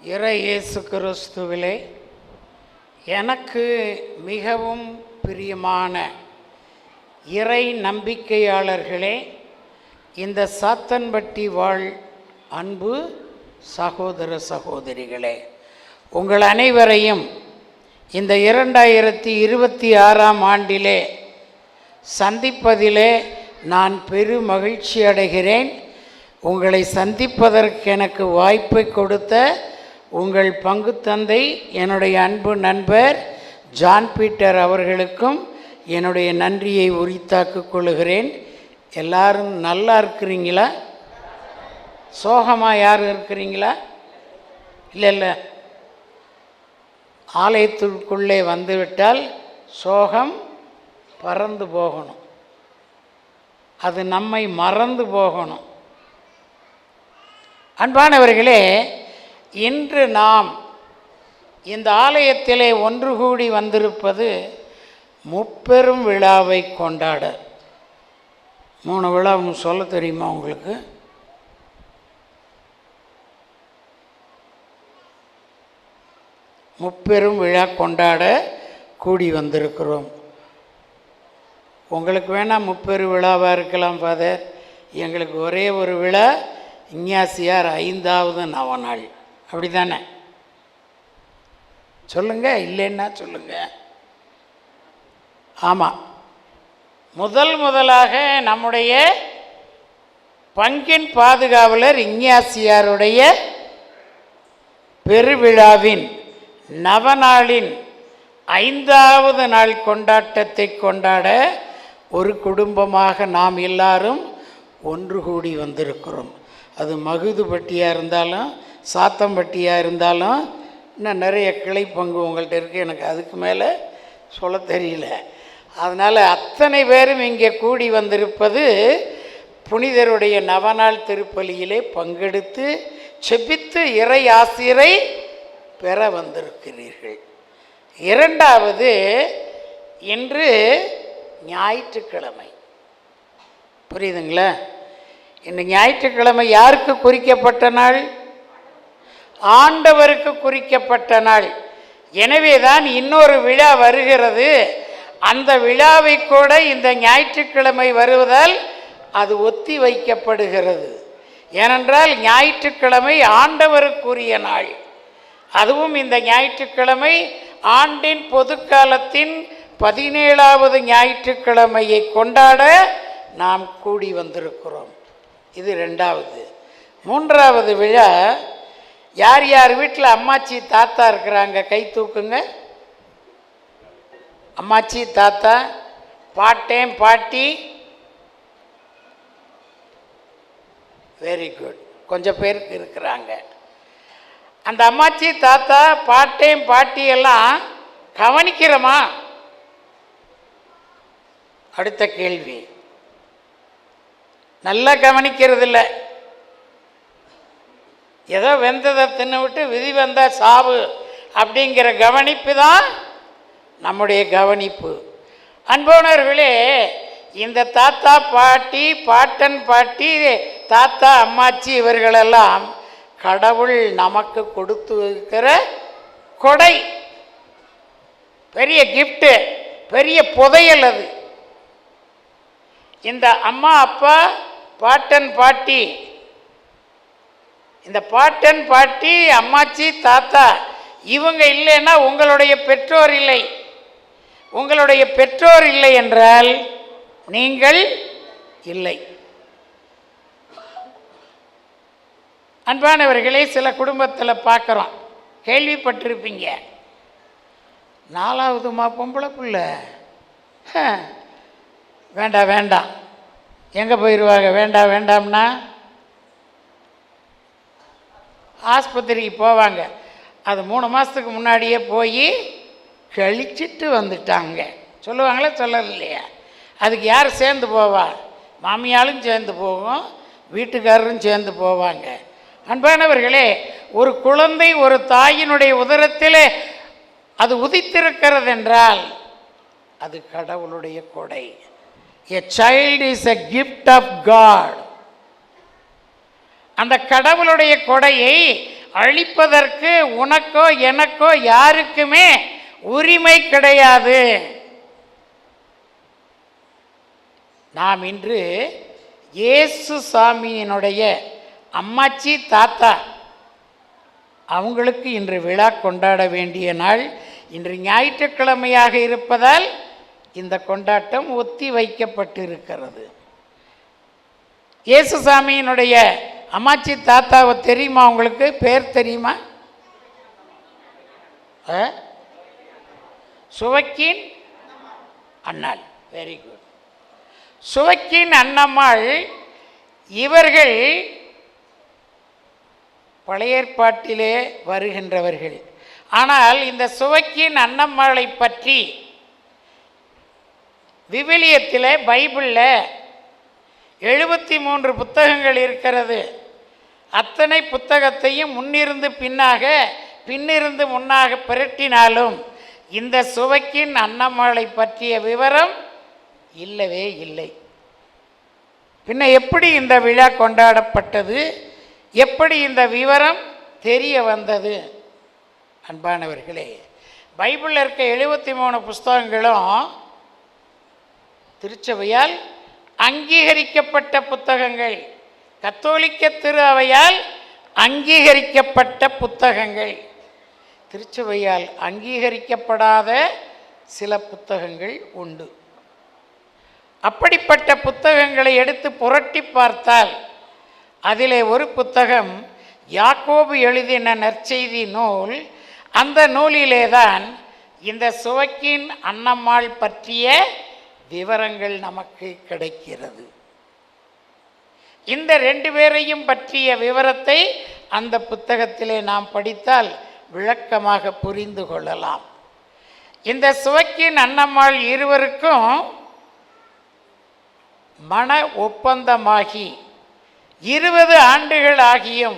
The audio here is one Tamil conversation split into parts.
இறை இயேசு கிறிஸ்துவிலே எனக்கு மிகவும் பிரியமான இறை நம்பிக்கையாளர்களே, இந்த சாத்தன்பட்டி வாழ் அன்பு சகோதர சகோதரிகளே, உங்கள் அனைவரையும் இந்த 2026ஆம் ஆண்டிலே சந்திப்பதிலே நான் பெரும் மகிழ்ச்சி அடைகிறேன். உங்களை சந்திப்பதற்கு எனக்கு வாய்ப்பை கொடுத்த உங்கள் பங்கு தந்தை என்னுடைய அன்பு நண்பர் ஜான் பீட்டர் அவர்களுக்கும் என்னுடைய நன்றியை உரித்தாக்கிக் கொள்கிறேன். எல்லாரும் நல்லா இருக்கிறீங்களா? சோகமாக யாரும் இருக்கிறீங்களா? இல்லை, ஆலயத்திற்குள்ளே வந்துவிட்டால் சோகம் பறந்து போகணும், அது நம்மை மறந்து போகணும். அன்பானவர்களே, இன்று நாம் இந்த ஆலயத்திலே ஒன்று கூடி வந்திருப்பது முப்பெரும் விழாவை கொண்டாட. 3 விழா சொல்ல தெரியுமா உங்களுக்கு? முப்பெரும் விழா கொண்டாட கூடி வந்திருக்கிறோம். உங்களுக்கு வேணால் முப்பெரு விழாவாக இருக்கலாம் ஃபாதர், எங்களுக்கு ஒரே ஒரு விழா, இஞ்ஞாசியார் 5வது நவநாள். அப்படி தானே? சொல்லுங்கள், இல்லைன்னா சொல்லுங்கள். ஆமாம், முதலாக நம்முடைய பங்கின் பாதுகாவலர் இஞ்ஞாசியாருடைய பெருவிழாவின் நவநாளின் 5வது நாள் கொண்டாட்டத்தை கொண்டாட ஒரு குடும்பமாக நாம் எல்லாரும் ஒன்று கூடி வந்திருக்கிறோம். அது மகுதுப்பட்டியாக இருந்தாலும் சாத்தம்பட்டியாக இருந்தாலும் இன்னும் நிறைய கிளை பங்கு உங்கள்கிட்ட இருக்குது, எனக்கு அதுக்கு மேலே சொல்ல தெரியல. அதனால் அத்தனை பேரும் இங்கே கூடி வந்திருப்பது புனிதருடைய நவநாள் திருப்பலியிலே பங்கெடுத்து செபித்து இறை ஆசிரை பெற வந்திருக்கிறீர்கள். 2வது, இன்று ஞாயிற்றுக்கிழமை. புரியுதுங்களா? இந்த ஞாயிற்றுக்கிழமை யாருக்கு குறிக்கப்பட்ட நாள்? ஆண்டவருக்கு குறிக்கப்பட்ட நாள். எனவே தான் இன்னொரு விழா வருகிறது. அந்த விழாவை கூட இந்த ஞாயிற்றுக்கிழமை வருவதால் அது ஒத்தி வைக்கப்படுகிறது. ஏனென்றால் ஞாயிற்றுக்கிழமை ஆண்டவருக்குரிய நாள். அதுவும் இந்த ஞாயிற்றுக்கிழமை ஆண்டின் பொதுக்காலத்தின் 17வது ஞாயிற்றுக்கிழமையை கொண்டாட நாம் கூடி வந்திருக்கிறோம். இது 2வது. 3வது விழா, யார் யார் வீட்டில் அம்மாச்சி தாத்தா இருக்கிறாங்க கை தூக்குங்க. அம்மாச்சி தாத்தா, பாட்டேன் பாட்டி, வெரி குட், கொஞ்சம் பேருக்கு இருக்கிறாங்க. அந்த அம்மாச்சி தாத்தா பாட்டேன் பாட்டி எல்லாம் கவனிக்கிறோமா? அடுத்த கேள்வி. நல்லா கவனிக்கிறது இல்லை. ஏதோ வெந்ததை தின்னு விட்டு விதி வந்தால் சாவு அப்படிங்கிற கவனிப்பு தான் நம்முடைய கவனிப்பு. அன்போனவர்களே, இந்த தாத்தா பாட்டி, பாட்டன் பாட்டி, தாத்தா அம்மாச்சி இவர்களெல்லாம் கடவுள் நமக்கு கொடுத்து இருக்கிற கொடை, பெரிய கிஃப்ட்டு, பெரிய புதையல். அது இந்த அம்மா அப்பா பாட்டன் பாட்டி, இந்த பாட்டன் பாட்டி அம்மாச்சி தாத்தா இவங்க இல்லைன்னா உங்களுடைய பெற்றோர் இல்லை. உங்களுடைய பெற்றோர் இல்லை என்றால் நீங்கள் இல்லை. அன்பானவர்களே, சில குடும்பத்தில் பார்க்குறோம், கேள்விப்பட்டிருப்பீங்க, 4வதுமா பொம்பளை பிள்ளை, வேண்டாம் வேண்டாம், எங்கே போயிடுவாங்க, வேண்டாம் வேண்டாம்னா ஆஸ்பத்திரிக்கு போவாங்க. அது 3 மாதத்துக்கு முன்னாடியே போய் கழிச்சிட்டு வந்துட்டாங்க சொல்லுவாங்களே, சொல்லலையா? அதுக்கு யார் சேர்ந்து போவா? மாமியாலும் சேர்ந்து போகும், வீட்டுக்காரரும் சேர்ந்து போவாங்க. அன்பானவர்களே, ஒரு குழந்தை ஒரு தாயினுடைய உதரத்தில் அது உதித்திருக்கிறது என்றால் அது கடவுளுடைய கொடை. A child is a gift of God. அந்த கடவுளுடைய கொடையை அழிப்பதற்கு உனக்கோ எனக்கோ யாருக்குமே உரிமை கிடையாது. நாம் இன்று இயேசு சாமியினுடைய அம்மாச்சி தாத்தா அவங்களுக்கு இன்று விழா கொண்டாட வேண்டிய நாள். இன்று ஞாயிற்றுக்கிழமையாக இருப்பதால் இந்த கொண்டாட்டம் ஒத்தி வைக்கப்பட்டிருக்கிறது. இயேசுசாமியினுடைய அம்மாச்சி தாத்தாவை தெரியுமா உங்களுக்கு? பேர் தெரியுமா? சுவக்கின் அண்ணாள். Very good. சுவக்கின் அண்ணம்மாள் இவர்கள் பழைய ஏற்பாட்டிலே வருகின்றவர்கள். ஆனால் இந்த சுவக்கின் அண்ணம்மாளை பற்றி விவிலியத்திலே பைபிளில் 73 புத்தகங்கள் இருக்கிறது. அத்தனை புத்தகத்தையும் முன்னிருந்து பின்னாக பின்னிருந்து முன்னாக பிரட்டினாலும் இந்த சுவக்கின் அண்ணம்மாளை பற்றிய விவரம் இல்லவே இல்லை. பின்ன எப்படி இந்த விழா கொண்டாடப்பட்டது? எப்படி இந்த விவரம் தெரிய வந்தது? அன்பானவர்களே, பைபிளில் இருக்க 73 புஸ்தகங்களும் திருச்சபையால் அங்கீகரிக்கப்பட்ட புத்தகங்கள், கத்தோலிக்க திரு அவையால் அங்கீகரிக்கப்பட்ட புத்தகங்கள். திருச்சபையால் அங்கீகரிக்கப்படாத சில புத்தகங்கள் உண்டு. அப்படிப்பட்ட புத்தகங்களை எடுத்து புரட்டி பார்த்தால் அதிலே ஒரு புத்தகம் யாக்கோபு எழுதின நற்செய்தி நூல். அந்த நூலிலே தான் இந்த சுவக்கின் அண்ணம்மாள் பற்றிய விவரங்கள் நமக்கு கிடைக்கிறது. இந்த 2 பேரையும் பற்றிய விவரத்தை அந்த புத்தகத்திலே நாம் படித்தால் விளக்கமாக புரிந்து கொள்ளலாம். இந்த சுவக்கின் அண்ணம்மாள் இருவருக்கும் மன ஒப்பந்தமாகி 20 ஆண்டுகள் ஆகியும்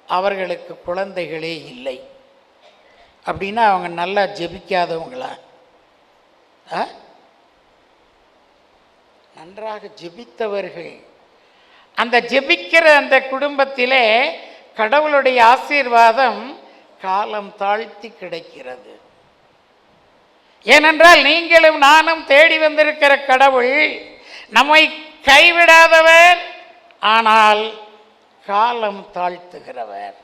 அவர்களுக்கு குழந்தைகளே இல்லை. அப்படின்னா அவங்க நல்லா ஜெபிக்காதவங்களா? நன்றாக ஜெபித்தவர்கள். அந்த ஜெபிக்கிற அந்த குடும்பத்திலே கடவுளுடைய ஆசீர்வாதம் காலம் தாழ்த்தி கிடைக்கிறது. ஏனென்றால் நீங்களும் நானும் தேடி வந்திருக்கிற கடவுள் நம்மை கைவிடாதவர், ஆனால் காலம் தாழ்த்துகிறவர்.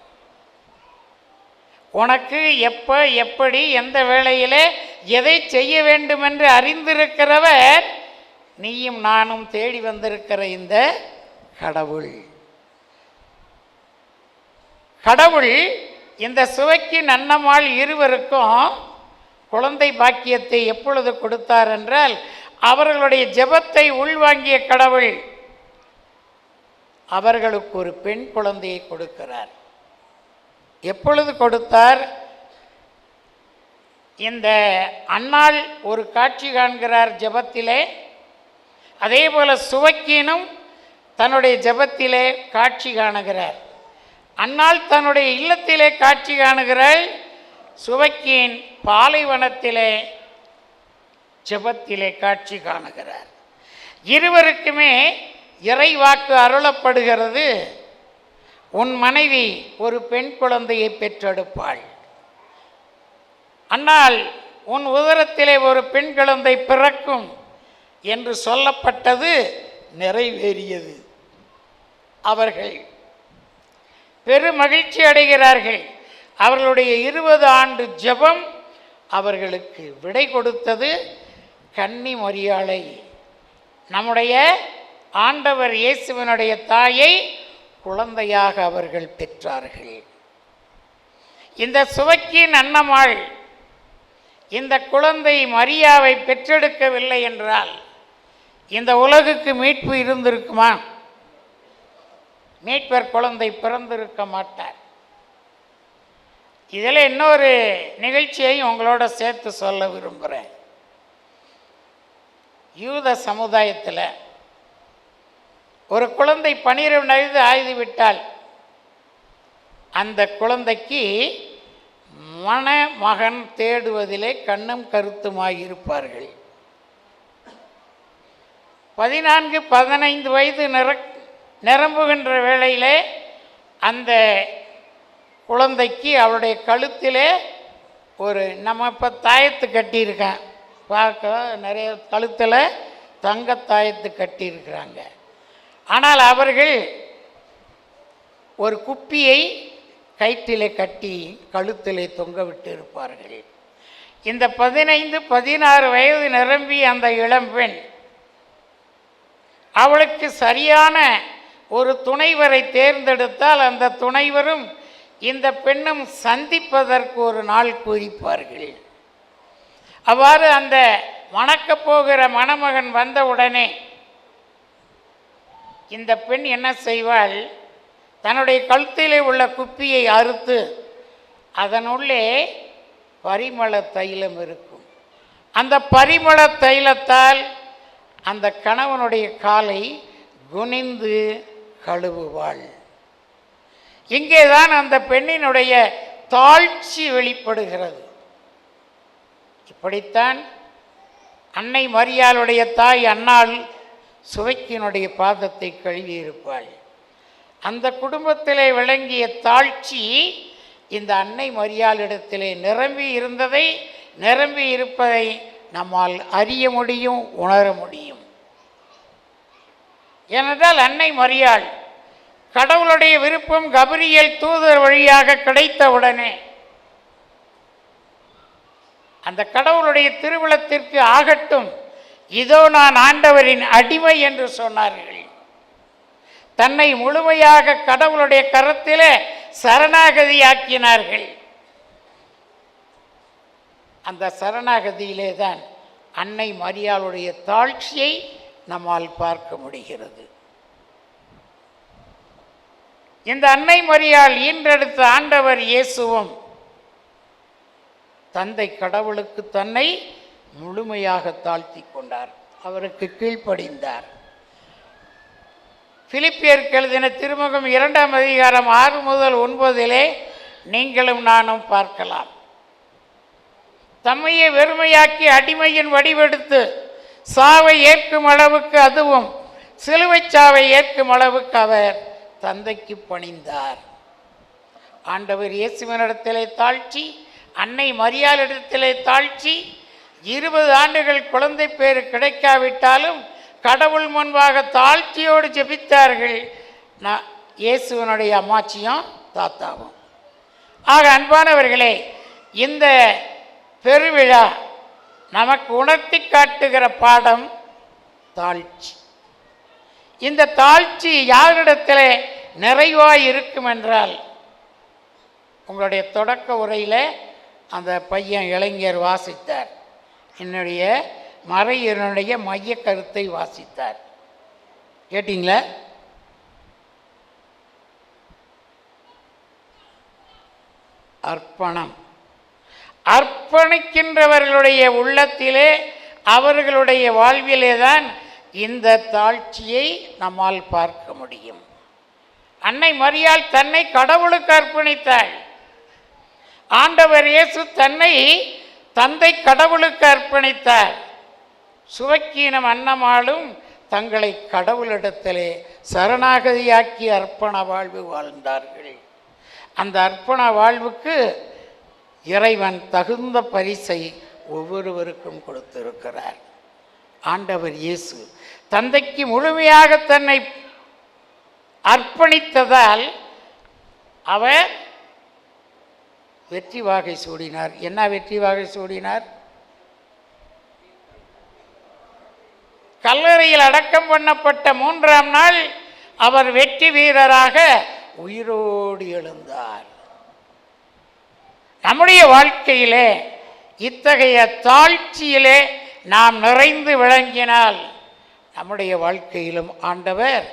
உனக்கு எப்போ எப்படி எந்த வேளையிலே எதை செய்ய வேண்டும் என்று அறிந்திருக்கிறவர் நீயும் நானும் தேடி வந்திருக்கிற இந்த கடவுள். கடவுள் இந்த சுவக்கின் அண்ணம்மாள் இருவருக்கும் குழந்தை பாக்கியத்தை எப்பொழுது கொடுத்தார் என்றால், அவர்களுடைய ஜெபத்தை உள்வாங்கிய கடவுள் அவர்களுக்கு ஒரு பெண் குழந்தையை கொடுக்கிறார். எப்பொழுது கொடுத்தார்? இந்த அன்னாள் ஒரு காட்சி காண்கிறார் ஜெபத்திலே. அதே போல சுவக்கினும் தன்னுடைய ஜெபத்திலே காட்சி காணுகிறார். அன்னாள் தன்னுடைய இல்லத்திலே காட்சி காணுகிறாள். சுவக்கின் பாலைவனத்திலே ஜெபத்திலே காட்சி காணுகிறார். இருவருக்குமே இறைவாக்கு அருளப்படுகிறது. உன் மனைவி ஒரு பெண் குழந்தையை பெற்றெடுப்பாள். அன்னால் உன் உதரத்திலே ஒரு பெண் குழந்தை பிறக்கும் என்று சொல்லப்பட்டது நிறைவேறியது. அவர்கள் பெருமகிழ்ச்சி அடைகிறார்கள். அவர்களுடைய 20 ஆண்டு ஜெபம் அவர்களுக்கு விடை கொடுத்தது. கன்னி மரியாளை, நம்முடைய ஆண்டவர் இயேசுவினுடைய தாயை குழந்தையாக அவர்கள் பெற்றார்கள். இந்த சுவக்கின் அண்ணம்மாள் இந்த குழந்தை மரியாவை பெற்றெடுக்கவில்லை என்றால் இந்த உலகுக்கு மீட்பு இருந்திருக்குமா? மீட்பர் குழந்தை பிறந்திருக்க மாட்டார். இதில் இன்னொரு நிகழ்ச்சியையும் உங்களோட சேர்த்து சொல்ல விரும்புகிறேன். யூத சமுதாயத்தில் ஒரு குழந்தை 12 வயது ஆகிவிட்டால் அந்த குழந்தைக்கு மணமகன் தேடுவதிலே கண்ணும் கருத்துமாயிருப்பார்கள். 14-15 வயது நிரம்புகின்ற வேளையிலே அந்த குழந்தைக்கு அவளுடைய கழுத்திலே ஒரு நம்ம இப்போ தாயத்து கட்டியிருக்கேன் பார்க்க நிறைய கழுத்தில் தங்க தாயத்து கட்டியிருக்கிறாங்க. ஆனால் அவர்கள் ஒரு குப்பியை கயிற்றிலே கட்டி கழுத்திலே தொங்க விட்டு இருப்பார்கள். இந்த 15-16 வயது நிரம்பி அந்த இளம்பெண் அவளுக்கு சரியான ஒரு துணைவரை தேர்ந்தெடுத்தால் அந்த துணைவரும் இந்த பெண்ணும் சந்திப்பதற்கு ஒரு நாள் குறிப்பார்கள். அவ்வாறு அந்த மணக்கப் போகிற மணமகன் வந்தவுடனே இந்த பெண் என்ன செய்வாள், தன்னுடைய கழுத்திலே உள்ள குப்பியை அறுத்து அதனுள்ளே பரிமள தைலம் இருக்கும். அந்த பரிமள தைலத்தால் அந்த கணவனுடைய காலை குனிந்து கழுவுவாள். இங்கேதான் அந்த பெண்ணினுடைய தாழ்ச்சி வெளிப்படுகிறது. இப்படித்தான் அன்னை மரியாளுடைய தாய் அன்னாள் சுவைக்கினுடைய பாதத்தை கழுவியிருப்பாள். அந்த குடும்பத்திலே விளங்கிய தாழ்ச்சி இந்த அன்னை மரியாளிடத்திலே நிரம்பி இருப்பதை நம்மால் அறிய முடியும், உணர முடியும். ஏனென்றால் அன்னை மரியாள் கடவுளுடைய விருப்பம் கபிரியேல் தூதர் வழியாக கிடைத்தவுடனே அந்த கடவுளுடைய திருவுளத்திற்கு ஆகட்டும், இதோ நான் ஆண்டவரின் அடிமை என்று சொன்னார்கள். தன்னை முழுமையாக கடவுளுடைய கரத்திலே சரணாகதியாக்கினார்கள். அந்த சரணாகதியிலே தான் அன்னை மரியாளுடைய தாழ்ச்சியை நம்மால் பார்க்க முடிகிறது. இந்த அன்னை மரியாள் ஈன்றெடுத்த ஆண்டவர் இயேசுவும் தந்தை கடவுளுக்கு தன்னை முழுமையாக தாழ்த்தி கொண்டார், அவருக்கு கீழ்ப்படிந்தார். பிலிப்பியருக்கு எழுதின திருமுகம் 2ஆம் அதிகாரம் 6 முதல் 9 நீங்களும் நானும் பார்க்கலாம். தம்மையே வெறுமையாக்கி அடிமையின் வடிவெடுத்து சாவை ஏற்கும் அளவுக்கு, அதுவும் சிலுவை சாவை ஏற்கும் அளவுக்கு அவர் தந்தைக்கு பணிந்தார். ஆண்டவர் இயேசுவினிடத்திலே தாழ்ச்சி, அன்னை மரியாளிடத்திலே தாழ்ச்சி. 20 ஆண்டுகள் குழந்தை பேறு கிடைக்காவிட்டாலும் கடவுள் முன்பாக தாழ்ச்சியோடு ஜெபித்தார்கள் இயேசுவனுடைய அம்மாச்சியும் தாத்தாவும். ஆக அன்பானவர்களே, இந்த பெருவிழா நமக்கு உணர்த்தி காட்டுகிற பாடம் தாழ்ச்சி. இந்த தாழ்ச்சி யாரிடத்திலே நிறைவாய் இருக்கும் என்றால், உங்களுடைய தொடக்க உரையில் அந்த பையன் இளைஞர் வாசித்தார், என்னுடைய மறையினுடைய மைய கருத்தை வாசித்தார். கேட்டீங்களா? அர்ப்பணம். அர்ப்பணிக்கின்றவர்களுடைய உள்ளத்திலே, அவர்களுடைய வாழ்விலே தான் இந்த தாழ்ச்சியை நம்மால் பார்க்க முடியும். அன்னை மரியாள் தன்னை கடவுளுக்கு அர்ப்பணித்தாள். ஆண்டவர் இயேசு தன்னை தந்தை கடவுளுக்கு அர்ப்பணித்தார். சுவக்கீனம் அன்னமாளும் தங்களை கடவுளிடத்திலே சரணாகதியாக்கி அர்ப்பண வாழ்வு வாழ்ந்தார்கள். அந்த அர்ப்பண வாழ்வுக்கு இறைவன் தகுந்த பரிசை ஒவ்வொருவருக்கும் கொடுத்திருக்கிறார். ஆண்டவர் இயேசு தந்தைக்கு முழுமையாக தன்னை அர்ப்பணித்ததால் அவர் வெற்றி வாகை சூடினார். என்ன வெற்றி வாகை சூடினார்? கல்லறையில் அடக்கம் பண்ணப்பட்ட 3ஆம் நாள் அவர் வெற்றி வீரராக உயிரோடு எழுந்தார். நம்முடைய வாழ்க்கையிலே இத்தகைய தாழ்ச்சியிலே நாம் நிறைந்து விளங்கினால் நம்முடைய வாழ்க்கையிலும் ஆண்டவர்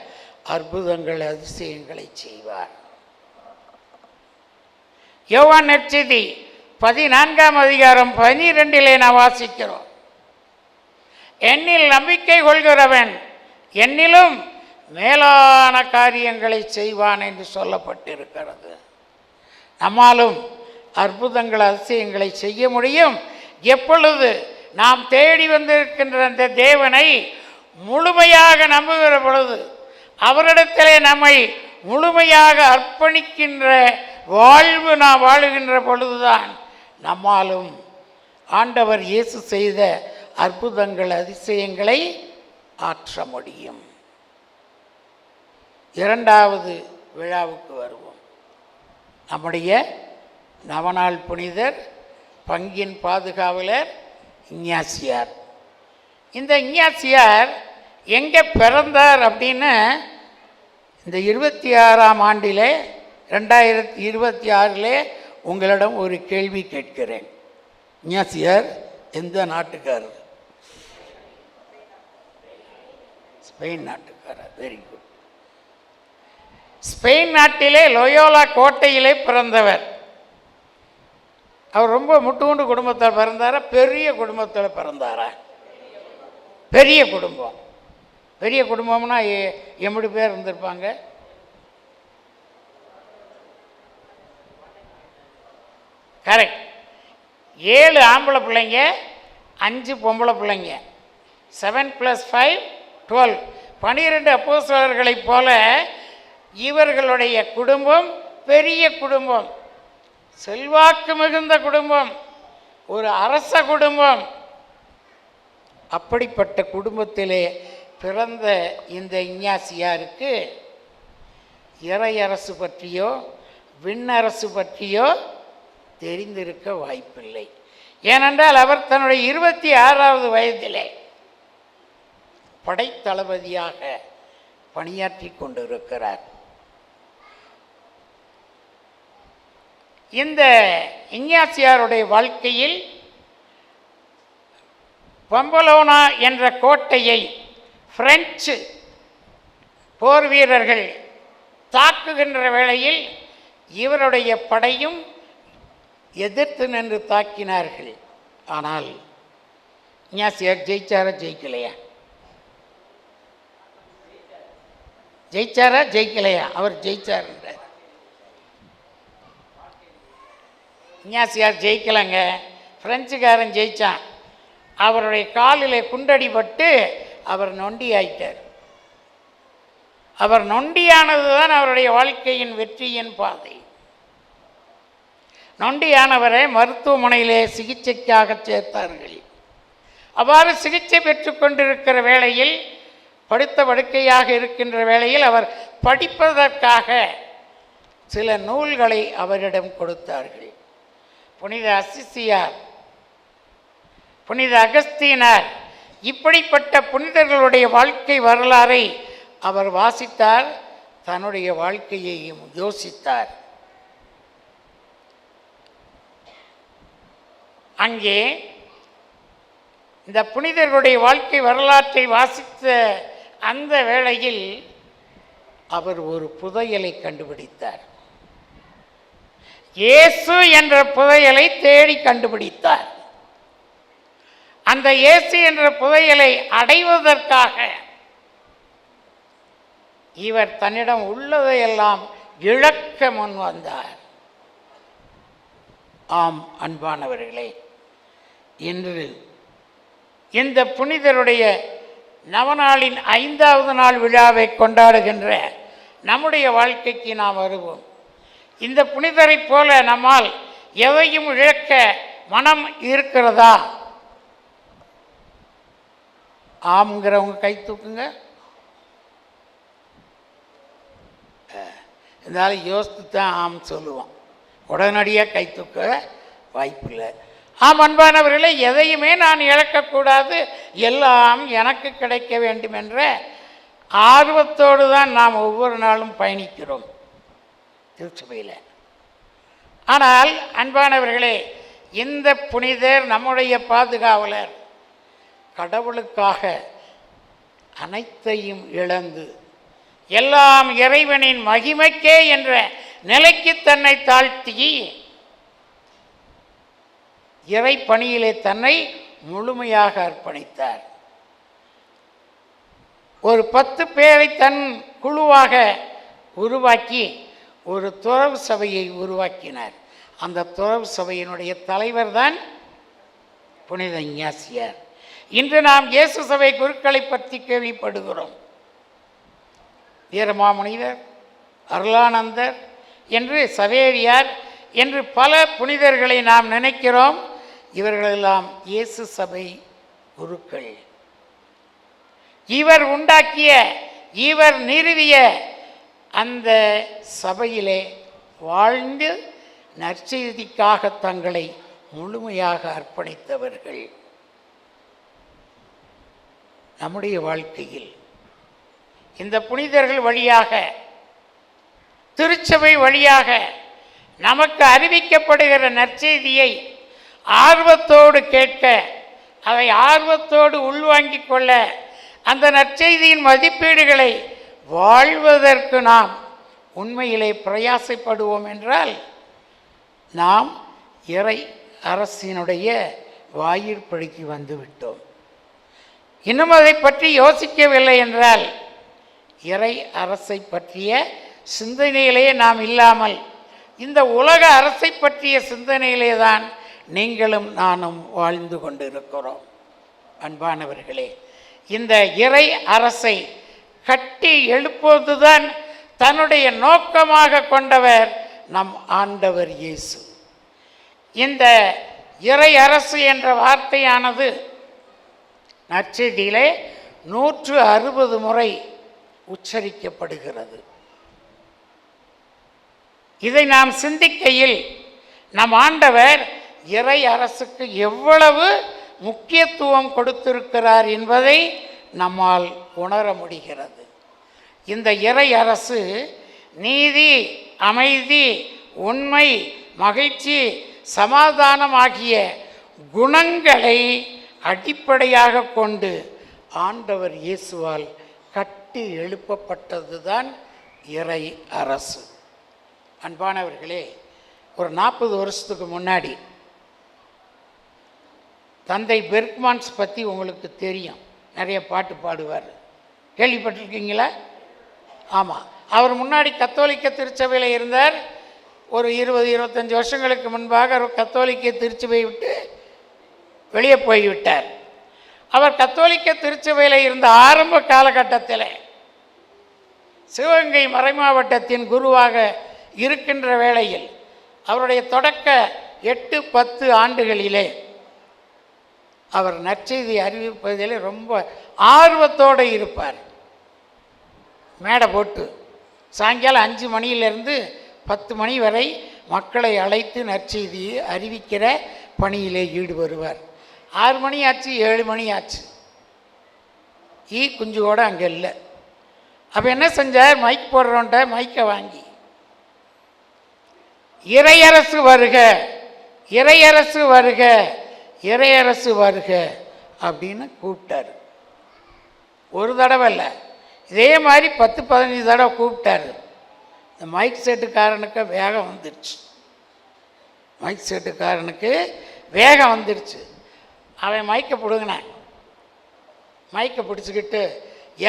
அற்புதங்கள் அதிசயங்களை செய்வார். யோவான் நற்செய்தி 14ஆம் அதிகாரம் 12 நாம் வாசிக்கிறோம், என்னில் நம்பிக்கை கொள்கிறவன் என்னிலும் மேலான காரியங்களை செய்வான் என்று சொல்லப்பட்டிருக்கிறது. நம்மாலும் அற்புதங்கள் அதிசயங்களை செய்ய முடியும். எப்பொழுது நாம் தேடி வந்திருக்கின்ற அந்த தேவனை முழுமையாக நம்புகிற பொழுது, அவரிடத்திலே நம்மை முழுமையாக அர்ப்பணிக்கின்ற வாழ்வு நாம் வாழுகின்ற பொழுதுதான் நம்மாலும் ஆண்டவர் இயேசு செய்த அற்புதங்கள் அதிசயங்களை ஆற்ற முடியும். இரண்டாவது விழாவுக்கு வருவோம். நம்முடைய நவநாள் புனிதர் பங்கின் பாதுகாவலர் இஞ்ஞாசியார். இந்த இஞ்ஞாசியார் எங்கே பிறந்தார் அப்படின்னு இந்த 26ஆம் ஆண்டிலே 2026 உங்களிடம் ஒரு கேள்வி கேட்கிறேன். இஞ்ஞாசியார் எந்த நாட்டுக்காரர்? ஸ்பெயின் நாட்டுக்காரர். Very good. ஸ்பெயின் நாட்டிலே லோயோலா கோட்டையிலே பிறந்தவர். அவர் ரொம்ப முட்டுகுண்டு குடும்பத்தில் பிறந்தாரா, பெரிய குடும்பத்தில் பிறந்தாரா? பெரிய குடும்பம். பெரிய குடும்பம்னா எப்படி பேர் இருந்திருப்பாங்க? கரெக்ட். 7 ஆம்பளை பிள்ளைங்க, 5 பொம்பளை பிள்ளைங்க. 7 + 5 12. 12 அப்போஸ்தலர்களைப் போல இவர்களுடைய குடும்பம் பெரிய குடும்பம், செல்வாக்கு மிகுந்த குடும்பம், ஒரு அரச குடும்பம். அப்படிப்பட்ட குடும்பத்திலே பிறந்த இந்த இஞ்ஞாசியாருக்கு இறையரசு பற்றியோ விண்ணரசு பற்றியோ தெரிந்திருக்க வாய்ப்பில்லை. ஏனென்றால் அவர் தன்னுடைய 26வது வயதிலே படைத்தளபதியாக பணியாற்றி கொண்டிருக்கிறார். இந்த இஞ்ஞாசியாருடைய வாழ்க்கையில் பம்பலோனா என்ற கோட்டையை பிரெஞ்சு போர் வீரர்கள் தாக்குகின்ற வேளையில் இவருடைய படையும் எதிர்த்து நின்று தாக்கினார்கள். ஆனால் இஞ்ஞாசியார் ஜெயிச்சாரா ஜெயிக்கலையா? ஜெயிச்சாரா ஜெயிக்கலையா? அவர் ஜெயிச்சார். இஞ்ஞாசியார் ஜெயிக்கலைங்க, பிரெஞ்சுக்காரன் ஜெயித்தான். அவருடைய காலில் குண்டடிபட்டு அவர் நொண்டி ஆயிட்டார். அவர் நொண்டியானது தான் அவருடைய வாழ்க்கையின் வெற்றியின் பாதை. நொண்டியானவரை மருத்துவமனையிலே சிகிச்சைக்காக சேர்த்தார்கள். அவ்வாறு சிகிச்சை பெற்று கொண்டிருக்கிற வேளையில், படுத்த படுக்கையாக இருக்கின்ற வேளையில் அவர் படிப்பதற்காக சில நூல்களை அவரிடம் கொடுத்தார்கள். புனித அசிசியார், புனித அகஸ்தீனார், இப்படிப்பட்ட புனிதர்களுடைய வாழ்க்கை வரலாறை அவர் வாசித்தார். தன்னுடைய வாழ்க்கையையும் யோசித்தார். அங்கே இந்த புனிதர்களுடைய வாழ்க்கை வரலாற்றை வாசித்த அந்த வேளையில் அவர் ஒரு புதையலை கண்டுபிடித்தார். இயேசு என்ற புதையலை தேடி கண்டுபிடித்தார். அந்த இயேசு என்ற புதையலை அடைவதற்காக இவர் தன்னிடம் உள்ளதையெல்லாம் இழக்க முன் வந்தார். ஆம் அன்பானவர்களே, இன்று இந்த புனிதருடைய நவநாளின் 5வது நாள் விழாவை கொண்டாடுகின்ற நம்முடைய வாழ்க்கைக்கு நாம் வருவோம். இந்த புனிதரைப் போல நம்மால் எதையும் இழக்க மனம் இருக்கிறதா? ஆம்ங்கிறவங்க கை தூக்குங்க. இருந்தாலும் யோசித்து தான் ஆம் சொல்லுவோம், உடனடியாக கை தூக்க வாய்ப்பில்லை. ஆம் அன்பானவர்களே, எதையுமே நான் இழக்கக்கூடாது, எல்லாம் எனக்கு கிடைக்க வேண்டும் என்ற ஆர்வத்தோடு தான் நாம் ஒவ்வொரு நாளும் பயணிக்கிறோம் திருச்சபையில். ஆனால் அன்பானவர்களே, இந்த புனிதர் நம்முடைய பாதுகாவலர் கடவுளுக்காக அனைத்தையும் இழந்து எல்லாம் இறைவனின் மகிமைக்கே என்ற நிலைக்கு தன்னை தாழ்த்தி இறை பணியிலே தன்னை முழுமையாக அர்ப்பணித்தார். ஒரு 10 பேரை தன் குழுவாக உருவாக்கி ஒரு துறவு சபையை உருவாக்கினார். அந்த துறவு சபையினுடைய தலைவர் தான் புனித இஞ்ஞாசியார். இன்று நாம் இயேசு சபை குருக்களை பற்றி கேள்விப்படுகிறோம். வீரமாமுனிவர், அருளானந்தர், என்று சவேரியார் என்று பல புனிதர்களை நாம் நினைக்கிறோம். இவர்களெல்லாம் இயேசு சபை குருக்கள். இவர் உண்டாக்கிய, இவர் நிறுவிய அந்த சபையிலே வாழ்ந்து நற்செய்திக்காக தங்களை முழுமையாக அர்ப்பணித்தவர்கள். நம்முடைய வாழ்க்கையில் இந்த புனிதர்கள் வழியாக, திருச்சபை வழியாக நமக்கு அறிவிக்கப்படுகிற நற்செய்தியை ஆர்வத்தோடு கேட்க, அதை ஆர்வத்தோடு உள்வாங்கிக் கொள்ள, அந்த நற்செய்தியின் மதிப்பீடுகளை வாழ்வதற்கு நாம் உண்மையிலே பிரயாசைப்படுவோம் என்றால் நாம் இறை அரசினுடைய வாயிற்படிக்கு வந்துவிட்டோம். இன்னும் அதை பற்றி யோசிக்கவில்லை என்றால் இறை அரசை பற்றிய சிந்தனையிலே நாம் இல்லாமல் இந்த உலக அரசை பற்றிய சிந்தனையிலே தான் நீங்களும் நானும் வாழ்ந்து கொண்டிருக்கிறோம். அன்பானவர்களே, இந்த இறை அரசை கட்டி எழுப்புவதுதான் தன்னுடைய நோக்கமாக கொண்டவர் நம் ஆண்டவர் இயேசு. இந்த இறை அரசு என்ற வார்த்தையானது நற்செய்தியிலே 160 முறை உச்சரிக்கப்படுகிறது. இதை நாம் சிந்திக்கையில் நம் ஆண்டவர் இறை அரசுக்கு எவ்வளவு முக்கியத்துவம் கொடுத்திருக்கிறார் என்பதை நம்மால் உணர முடிகிறது. இந்த இறை அரசு நீதி, அமைதி, உண்மை, மகிழ்ச்சி, சமாதானம் ஆகிய குணங்களை அடிப்படையாக கொண்டு ஆண்டவர் இயேசுவால் கட்டி எழுப்பப்பட்டதுதான் இறை அரசு. அன்பானவர்களே, ஒரு 40 வருஷத்துக்கு முன்னாடி தந்தை பெர்க்மான்ஸ் பற்றி உங்களுக்கு தெரியும். நிறைய பாட்டு பாடுவார், கேள்விப்பட்டிருக்கீங்களா? ஆமாம், அவர் முன்னாடி கத்தோலிக்க திருச்சபையில் இருந்தார். ஒரு 20-25 வருஷங்களுக்கு முன்பாக அவர் கத்தோலிக்க திருச்சபையை விட்டு வெளியே போய்விட்டார். அவர் கத்தோலிக்க திருச்சபையில் இருந்த ஆரம்ப காலகட்டத்தில் சிவகங்கை மறைமாவட்டத்தின் குருவாக இருக்கின்ற வேளையில் அவருடைய தொடக்க 8-10 ஆண்டுகளிலே அவர் நற்செய்தி அறிவிப்பதிலே ரொம்ப ஆர்வத்தோடு இருப்பார். மேடை போட்டு சாயங்காலம் 5 மணியிலிருந்து 10 மணி வரை மக்களை அழைத்து நற்செய்தியை அறிவிக்கிற பணியிலே ஈடுபடுவார். 6 மணி ஆச்சு, 7 மணி ஆச்சு, குஞ்சு கூட அங்கே இல்லை. அப்போ என்ன செஞ்சார்? மைக் போடுறோன்ட்ட மைக்கை வாங்கி இறையரசு வருக, இறையரசு வருக, இறையரசு வருக அப்படின்னு கூப்பிட்டார். ஒரு தடவை இல்லை, இதே மாதிரி 10-15 தடவை கூப்பிட்டார். இந்த மைக் செட்டுக்காரனுக்கு வேகம் வந்துடுச்சு. மைக் செட்டுக்காரனுக்கு வேகம் வந்துடுச்சு. அவன் மைக்கை பிடுங்கினான். மைக்கை பிடிச்சிக்கிட்டு,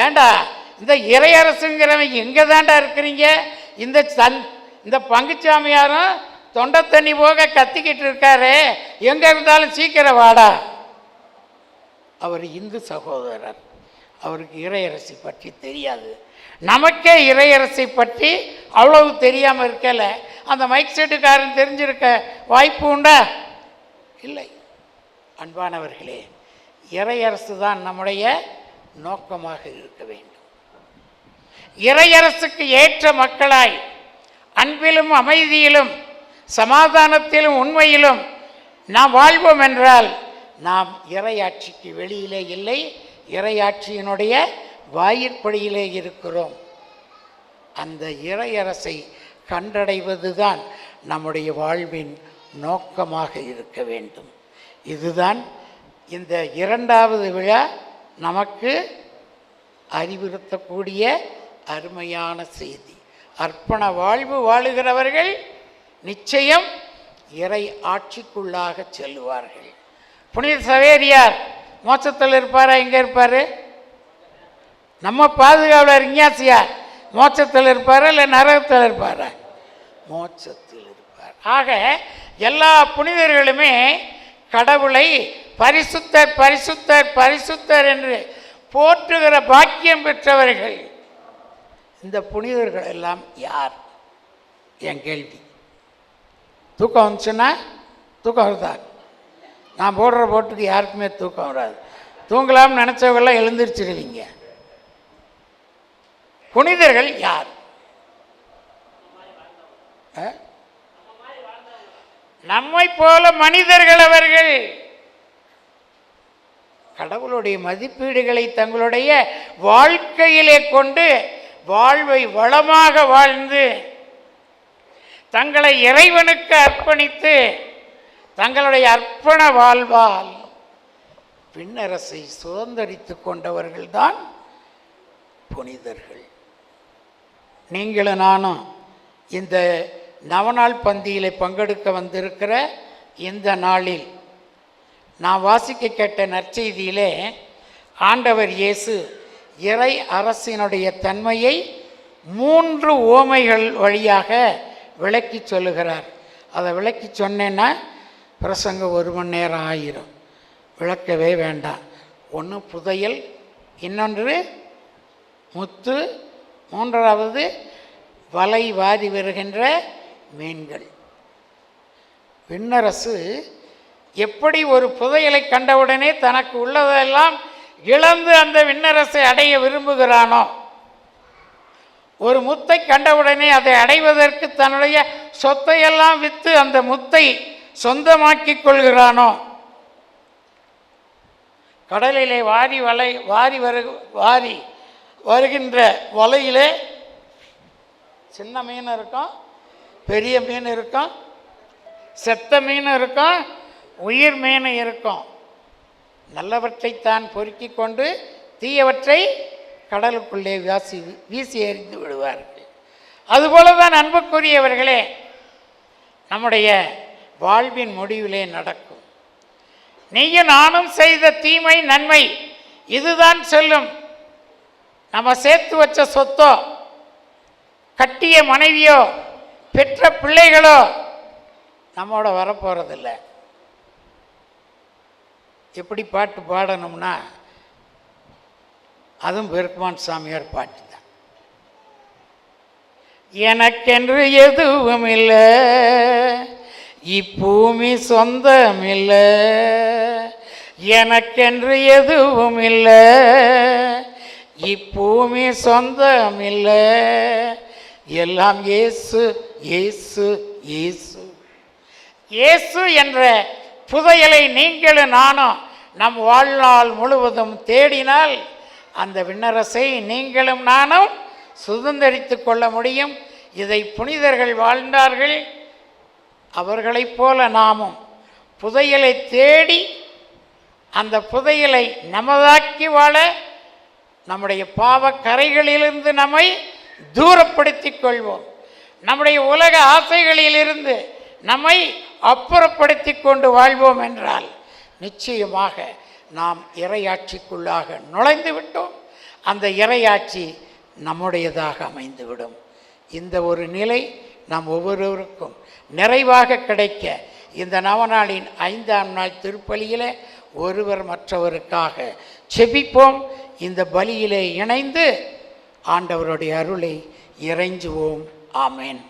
ஏண்டா இந்த இறையரசுங்கிறவன் எங்கே தாண்டா இருக்கிறீங்க? இந்த பங்குச்சாமியாரும் தொண்டை தண்ணி போக கத்திக்கிட்டு இருக்காரு, எங்கே இருந்தாலும் சீக்கிரம் வாடா. அவர் இந்து சகோதரர், அவருக்கு இறையரசை பற்றி தெரியாது. நமக்கே இறையரசை பற்றி அவ்வளவு தெரியாமல் இருக்கல. அந்த மைக் செட்டுக்காரன் தெரிஞ்சிருக்க வாய்ப்பு உண்டா? இல்லை. அன்பானவர்களே, இறையரசு தான் நம்முடைய நோக்கமாக இருக்க வேண்டும். இறையரசுக்கு ஏற்ற மக்களாய் அன்பிலும் அமைதியிலும் சமாதானத்திலும் உண்மையிலும் நாம் வாழ்வோம் என்றால் நாம் இறையாட்சிக்கு வெளியிலே இல்லை, இறையாட்சியினுடைய வாயிற்படியிலே இருக்கிறோம். அந்த இறையரசை கண்டடைவதுதான் நம்முடைய வாழ்வின் நோக்கமாக இருக்க வேண்டும். இதுதான் இந்த 2வது விழா நமக்கு அறிவுறுத்தக்கூடிய அருமையான செய்தி. அர்ப்பண வாழ்வு வாழுகிறவர்கள் நிச்சயம் இறை ஆட்சிக்குள்ளாக செல்லுவார்கள். புனித சவேரியார் மோட்சத்தில் இருப்பாரா? எங்கே இருப்பார்? நம்ம பாதுகாவலர் இஞ்ஞாசியார் மோட்சத்தில் இருப்பாரா இல்லை நரகத்தில் இருப்பாரா? மோட்சத்தில் இருப்பார். ஆக எல்லா புனிதர்களுமே கடவுளை பரிசுத்தர் பரிசுத்தர் பரிசுத்தர் என்று போற்றுகிற பாக்கியம் பெற்றவர்கள். இந்த புனிதர்கள் எல்லாம் யார்? என் கேள்வி. தூக்கம் வந்துச்சுன்னா தூக்கம் வருதா? நான் போடுற போட்டுக்கு யாருக்குமே தூக்கம் வராது. தூங்கலாம்னு நினச்சவங்கெல்லாம் எழுந்திரிச்சிருவீங்க. புனிதர்கள் யார்? நம்மை போல மனிதர்கள் அவர்கள். கடவுளுடைய மதிப்பீடுகளை தங்களுடைய வாழ்க்கையிலே கொண்டு வாழ்வை வளமாக வாழ்ந்து தங்களை இறைவனுக்கு அர்ப்பணித்து தங்களுடைய அர்ப்பண வாழ்வால் விண்ணரசை சுதந்தரித்து கொண்டவர்கள்தான் புனிதர்கள். நீங்களும் நானும் இந்த நவநாள் பந்தியிலே பங்கெடுக்க வந்திருக்கிற இந்த நாளில் நான் வாசிக்க கேட்ட நற்செய்தியிலே ஆண்டவர் இயேசு இறை அரசினுடைய தன்மையை 3 உவமைகள் வழியாக விளக்கி சொல்லுகிறார். அதை விளக்கி சொன்னேன்னா பிரசங்கம் 1 மணி நேரம் ஆயிரும். விளக்கவே வேண்டாம். ஒன்று புதையல், இன்னொன்று முத்து, 3வது வலை வாரி வருகின்ற மீன்கள். விண்ணரசு எப்படி ஒரு புதையலை கண்டவுடனே தனக்கு உள்ளதெல்லாம் இழந்து அந்த விண்ணரசை அடைய விரும்புகிறானோ, ஒரு முத்தை கண்டவுடனே அதை அடைவதற்கு தன்னுடைய சொத்தையெல்லாம் விற்று அந்த முத்தை சொந்தமாக்கி கொள்கிறானோ, கடலிலே வாரி வருகின்ற வலையிலே சின்ன மீன் இருக்கும், பெரிய மீன் இருக்கும், செத்த மீன் இருக்கும், உயிர் மீன் இருக்கும். நல்லவற்றைத்தான் பொறுக்கி கொண்டு தீயவற்றை கடலுக்குள்ளே வீசி எறிந்து விடுவார்கள். அதுபோல தான் அன்புக்குரியவர்களே நம்முடைய வாழ்வின் முடிவிலே நடக்கும். நீயும் நானும் செய்த தீமை நன்மை இதுதான் செல்லும். நம்ம சேர்த்து வச்ச சொத்தோ, கட்டிய மனைவியோ, பெற்ற பிள்ளைகளோ நம்மோட வரப்போறதில்லை. எப்படி பாட்டு பாடணும்னா அதுவும் பெருக்குமான் சாமியார் பாட்டு தான். எனக்கென்று எதுவும் இல்லை, இப்பூமி சொந்தம் இல்லை, எனக்கென்று எதுவும் இல்லை, இப்பூமி சொந்தம் இல்லை, எல்லாம் இயேசு இயேசு இயேசு. இயேசு என்ற புதையலை நீங்களும் நானும் நம் வாழ்நாள் முழுவதும் தேடினால் அந்த விண்ணரசை நீங்களும் நானும் சுதந்தரித்து கொள்ள முடியும். இதை புனிதர்கள் வாழ்ந்தார்கள். அவர்களைப் போல நாமும் புதையலை தேடி அந்த புதையலை நமதாக்கி வாழ, நம்முடைய பாவ கரைகளிலிருந்து நம்மை தூரப்படுத்திக் கொள்வோம். நம்முடைய உலக ஆசைகளிலிருந்து நம்மை அப்புறப்படுத்தி கொண்டு வாழ்வோம் என்றால் நிச்சயமாக நாம் இறையாட்சிக்குள்ளாக நுழைந்து விட்டோம். அந்த இறையாட்சி நம்முடையதாக அமைந்துவிடும். இந்த ஒரு நிலை நாம் ஒவ்வொருவருக்கும் நிறைவாக கிடைக்க இந்த நவநாளின் 5ஆம் நாள் திருப்பலியிலே ஒருவர் மற்றவருக்காக செபிப்போம். இந்த பலியிலே இணைந்து ஆண்டவருடைய அருளை இறைஞ்சுவோம். ஆமென்.